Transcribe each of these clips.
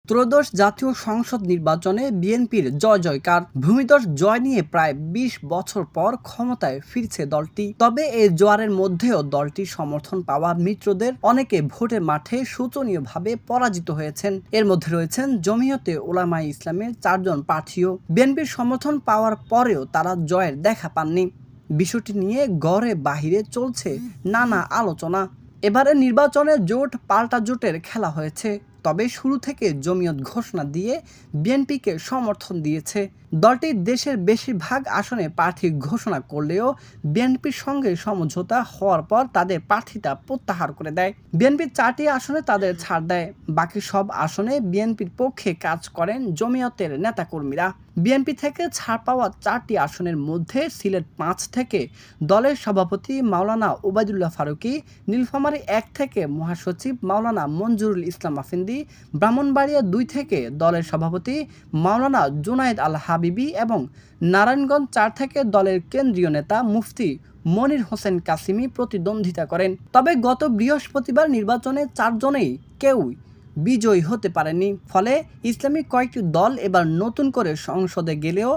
ত্রয়োদশ জাতীয় সংসদ নির্বাচনে বিএনপির জয়-জয়কার। ভূমিধস জয় নিয়ে প্রায় ২০ বছর পর ক্ষমতায় ফিরছে দলটি। তবে এই জোয়ারের মধ্যেও দলটির সমর্থন পাওয়া মিত্রদের অনেকে ভোটের মাঠে শোচনীয়ভাবে পরাজিত হয়েছেন। এর মধ্যে রয়েছেন জমিয়তে উলামায়ে ইসলামের ৪ জন প্রার্থীও। বিএনপির সমর্থন পাওয়ার পরেও তারা জয়ের দেখা পাননি। বিষয়টি নিয়ে ঘরে বাহিরে চলছে নানা আলোচনা। এবারে নির্বাচনে জোট পাল্টা জোটের খেলা হয়েছে। তবে শুরু থেকে জমিয়ত ঘোষণা দিয়ে বিএনপিকে সমর্থন দিয়েছে। দলটি দেশের বেশিরভাগ আসনে প্রার্থী ঘোষণা করলেও বিএনপির সঙ্গে সমঝোতা হওয়ার পর তাদের প্রার্থিতা প্রত্যাহার করে দেয়। বিএনপির ৪টি আসনে তাদের ছাড় দেয়। বাকি সব আসনে বিএনপির পক্ষে কাজ করেন জমিয়তের নেতাকর্মীরা। বিএনপি থেকে ছাড় পাওয়া ৪টি আসনের মধ্যে সিলেট ৫ থেকে দলের সভাপতি মাওলানা ওবায়দুল্লাহ ফারুকী, নীলফামারী ১ থেকে মহাসচিব মাওলানা মঞ্জুরুল ইসলাম আফেন্দি, ব্রাহ্মণবাড়িয়া ২ থেকে দলের সভাপতি মাওলানা জুনায়েদ আল হাবিবি এবং নারায়ণগঞ্জ ৪ থেকে দলের কেন্দ্রীয় নেতা মুফতি মনির হোসেন কাসিমি প্রতিদ্বন্দ্বিতা করেন। তবে গত বৃহস্পতিবার নির্বাচনে ৪ জনেই কেউই বিজয়ী হতে পারেনি। ফলে ইসলামিক কয়েকটি দল এবার নতুন করে সংসদে গেলেও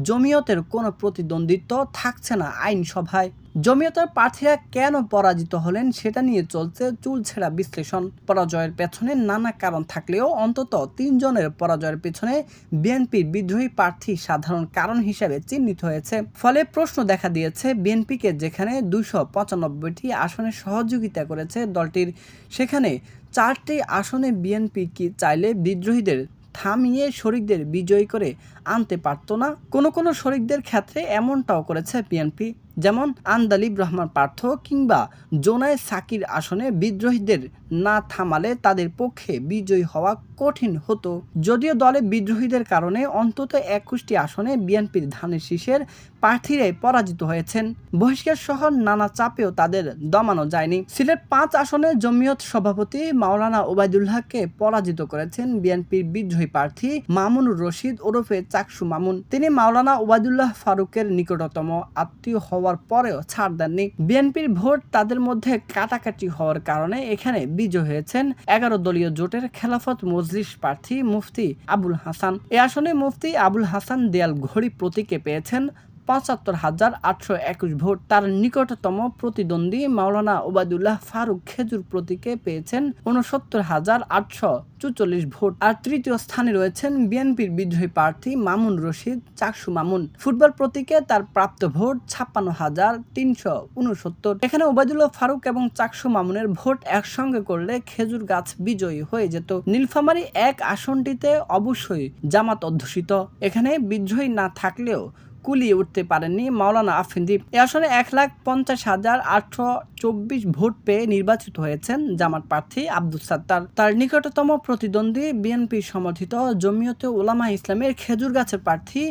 জমিয়তের কোনো প্রতিদ্বন্দ্বিত্ব থাকছে না আইনসভায়। জমিয়তের প্রার্থীরা কেন পরাজিত হলেন সেটা নিয়ে চলছে চুলছেড়া বিশ্লেষণ। পরাজয়ের পেছনে নানা কারণ থাকলেও অন্তত ৩ জনের পরাজয়ের পেছনে বিএনপির বিদ্রোহী প্রার্থী সাধারণ কারণ হিসেবে চিহ্নিত হয়েছে। ফলে প্রশ্ন দেখা দিয়েছে, বিএনপিকে যেখানে ২৯৫টি আসনে সহযোগিতা করেছে দলটির, সেখানে ৪টি আসনে বিএনপি কি চাইলে বিদ্রোহীদের থামিয়ে শরিকদের বিজয়ী করে আনতে পারত না? কোনো শরিকদের ক্ষেত্রে এমনটাও করেছে বিএনপি, যেমন আন্দালিব রহমান পার্থ কিংবা জোনায়েদ সাকির আসনে বিদ্রোহীদের না থামালে তাদের পক্ষে বিজয়ী হওয়া কঠিন হতো। যদিও দলে বিদ্রোহীদের কারণে অন্তত ২১টি আসনে বিএনপির ধানের শীষের প্রার্থীরাই পরাজিত হয়েছেন। বহিষ্কার সহ নানা চাপেও তাদের দমানো যায়নি। সিলেট ৫ আসনে জমিয়ত সভাপতি মাওলানা ওবায়দুল্লাহকে পরাজিত করেছেন বিএনপির বিদ্রোহী প্রার্থী মামুনুর রশিদ ওরফে চাকসু মামুন। তিনি মাওলানা ওবায়দুল্লাহ ফারুকের নিকটতম আত্মীয় হওয়ার পরেও ছাড় দেননি। বিএনপির ভোট তাদের মধ্যে কাটাকাটি হওয়ার কারণে এখানে বিজয় হয়েছেন ১১ দলীয় জোটের খেলাফত মজলিস প্রার্থী মুফতি আবুল হাসান। এ আসনে মুফতি আবুল হাসান দেয়াল ঘড়ি প্রতীকে পেয়েছেন ৭৫,৮২১ ভোট। তার নিকটতম প্রতিদ্বন্দ্বী মাওলানা ওবায়দুল্লাহ ফারুক খেজুর প্রতীকে পেয়েছেন ৬৯,৮৪৪ ভোট। আর তৃতীয় স্থানে রয়েছেন বিএনপির বিদ্রোহী প্রার্থী মামুন রশিদ চাকসু মামুন। ফুটবল প্রতীকে তার প্রাপ্ত ভোট ৫৬,৩৬৯। এখানে ওবায়দুল্লাহ ফারুক এবং চাকসু মামুনের ভোট একসঙ্গে করলে খেজুর গাছ বিজয়ী হয়ে যেত। নীলফামারী ১ আসনটিতে অবশ্যই জামাত অধ্যুষিত। এখানে বিদ্রোহী না থাকলেও কুলিয়ে উঠতে পারেননি মাওলানা আফেন্দি। এ আসনে ১,৫০,৮২৪ ভোট পেয়ে নির্বাচিত হয়েছেন জামাত প্রার্থী আব্দুস সাত্তার। তার নিকটতম প্রতিদ্বন্দ্বী বিএনপি সমর্থিত জমিয়তে উলামায়ে ইসলামের খেজুরগাছের প্রার্থী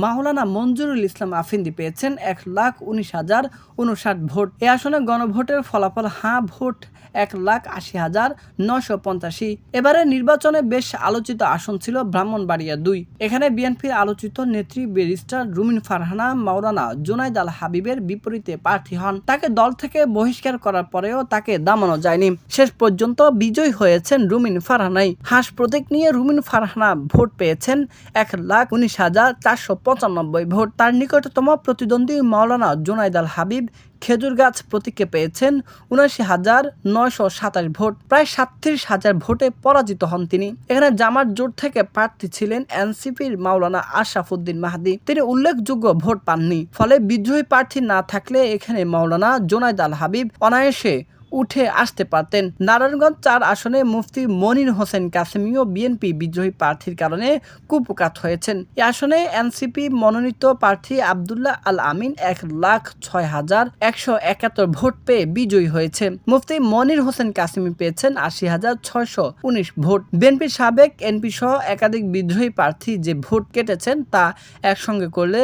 মাওলানা মঞ্জুরুল ইসলাম আফেন্দি পেয়েছেন ১,৭০,০৫৯ ভোট। এ আসনে গণভোটের ফলাফল হাঁ ভোট ১,৮০,৯৮৫। এবারে নির্বাচনে বেশ আলোচিত আসন ছিল ব্রাহ্মণবাড়িয়া ২। এখানে বিএনপির আলোচিত নেত্রী ব্যারিস্টার রুমিন ফারহানা মাওলানা জুনায়েদ আল হাবিবের বিপরীতে প্রার্থী হন। তাকে দল থেকে বহিষ্কার করার পরেও তাকে দামানো যায়নি। শেষ পর্যন্ত বিজয়ী হয়েছেন রুমিন ফারহানাই। হাঁস প্রতীক নিয়ে রুমিন ফারহানা ভোট পেয়েছেন ১,১৯,৪৯৫ ভোট। তার নিকটতম প্রতিদ্বন্দ্বী মাওলানা জুনায়েদ আল হাবিব খেজুর গাছ প্রতীকে পেয়েছেন ৭৯,৯২৭ ভোট। প্রায় ৩৭,০০০ ভোটে পরাজিত হন তিনি। এখানে জামাত জোট থেকে প্রার্থী ছিলেন এনসিপির মাওলানা আশরাফ উদ্দিন মাহদী। তিনি উল্লেখযোগ্য ভোট পাননি। ফলে বিদ্রোহী প্রার্থী না থাকলে এখানে মাওলানা জুনায়েদ আল হাবিব অনায়াসে উঠে আসতে পারতেন। নারায়ণগঞ্জ ৪ আসনে মুফতি মনির হোসেন কাসিমিও বিএনপি বিদ্রোহী প্রার্থীর কারণে কুপকাত হয়েছেন। এই আসনে এনসিপি মনোনীত প্রার্থী আব্দুল্লাহ আল আমিন ১,০৬,১৭১ ভোট পেয়ে বিজয়ী হয়েছে। মুফতি মনির হোসেন কাসিমি পেয়েছেন ৮০,৬১৯ ভোট। বিএনপির সাবেক এমপি সহ একাধিক বিদ্রোহী প্রার্থী যে ভোট কেটেছেন তা একসঙ্গে করলে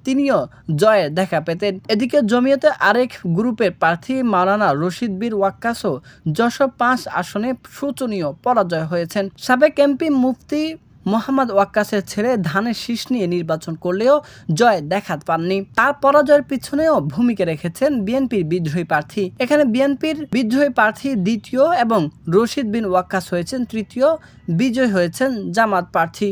তিনিও জয়ের দেখা পেতেন। এদিকে জমিয়তে আরেক গ্রুপের প্রার্থী মাওলানা রশিদ বীর ওয়াক্কাসও যশোর ৫ আসনে শোচনীয় পরাজয় হয়েছেন। সাবেক এমপি মুফতি মোহাম্মদ ওয়াক্কাসের ছেলে ধানের শীষ নিয়ে নির্বাচন করলেও জয় দেখাত পাননি। তার পরাজয়ের পিছনেও ভূমিকা রেখেছেন বিএনপির বিদ্রোহী প্রার্থী। এখানে বিএনপির বিদ্রোহী প্রার্থী দ্বিতীয় এবং রশিদ বিন ওয়াক্কাস হয়েছেন তৃতীয়, বিজয়ী হয়েছেন জামাত প্রার্থী।